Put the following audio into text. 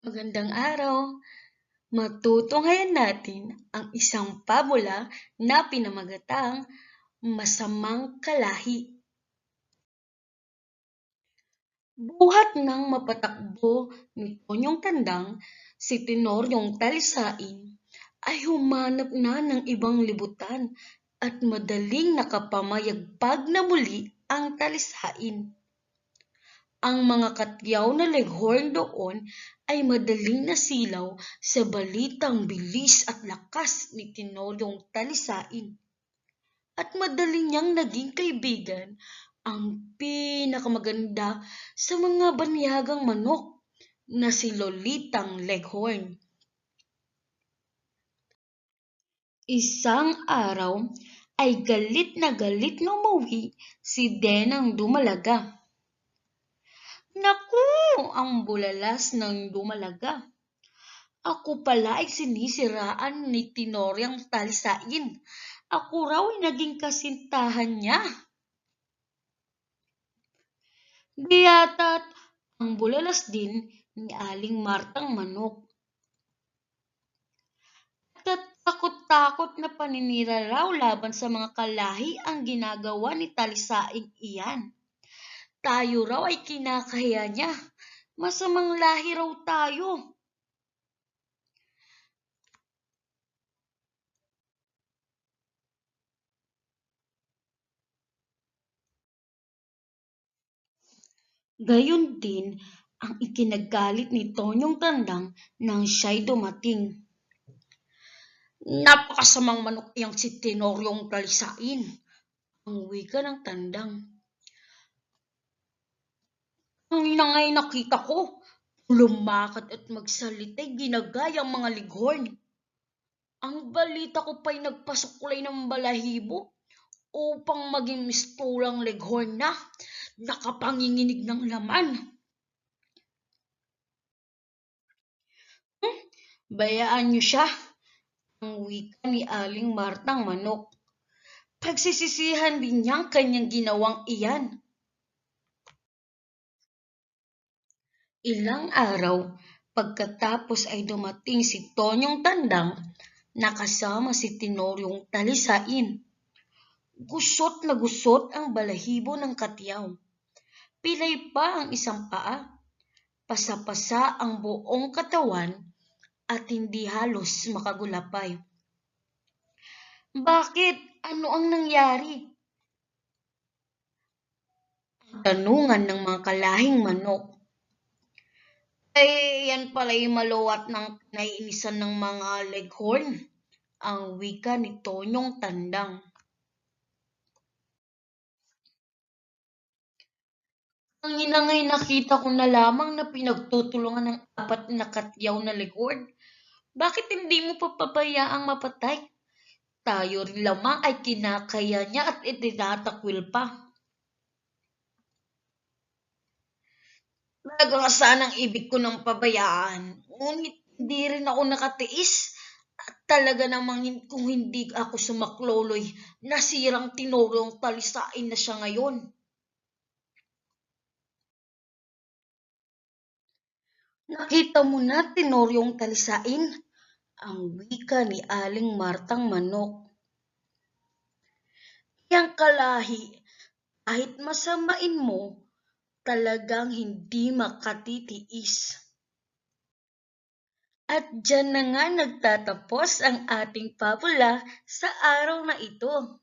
Magandang araw! Matutunghayan natin ang isang pabula na pinamagatang Masamang Kalahi. Buhat ng mapatakbo ni Tonyong Tandang, si Tenoryong Talisain ay humanap na ng ibang libutan at madaling nakapamayagpag na muli ang talisain. Ang mga katyaw na leghorn doon ay madaling nasilaw sa balitang bilis at lakas ni Tenoryong Talisain. At madali niyang naging kaibigan ang pinakamaganda sa mga banyagang manok na si Lolitang Leghorn. Isang araw ay galit na umuwi si Denang Dumalaga. Naku! Ang bulalas ng Dumalaga. Ako pala ay sinisiraan ni Tenoryong Talisain. Ako raw ay naging kasintahan niya. Di yata't ang bulalas din ni Aling Martang Manok. At takot-takot na paninira raw laban sa mga kalahi ang ginagawa ni Talisaing iyan. Tayo raw ay kinakahiya niya. Masamang lahi raw tayo. Gayon din ang ikinagalit ni Tonyong Tandang nang siya'y dumating. Napakasamang manok iyang si Tenoryong Talisain, ang wika ng Tandang. Ang inangay nakita ko, lumakad at magsalita ginagayang mga leghorn. Ang balita ko pa'y nagpasuklay ng balahibo upang maging mistulang leghorn na nakapanginginig ng laman. Bayaan niyo siya, ang wika ni Aling Martang Manok. Pagsisisihan din niyang kanyang ginawang iyan. Ilang araw pagkatapos ay dumating si Tonyong Tandang nakasama si Tenoryong Talisain. Gusot na gusot ang balahibo ng katyaw. Pilay pa ang isang paa. Pasa-pasa ang buong katawan at hindi halos makagulapay. Bakit? Ano ang nangyari? Tanungan ng mga kalahing manok. Ay, yan pala'y maluwat ng naiinisan ng mga leghorn, ang wika ni Tonyong Tandang. Ang inangay nakita ko na lamang na pinagtutulungan ng 4 na katyaw na leghorn. Bakit hindi mo papabayaang mapatay? Tayo rin lamang ay kinakaya niya at itinatakwil pa. Talaga sanang ibig ko ng pabayaan, ngunit hindi rin ako nakatiis. At talaga namang kung hindi ako sumakloy, nasirang Tenoryong Talisain na siya ngayon. Nakita mo na, Tenoryong Talisain, ang wika ni Aling Martang Manok. Yang kalahi, kahit masamain mo, talagang hindi makatitiis. At dyan na nga nagtatapos ang ating pabula sa araw na ito.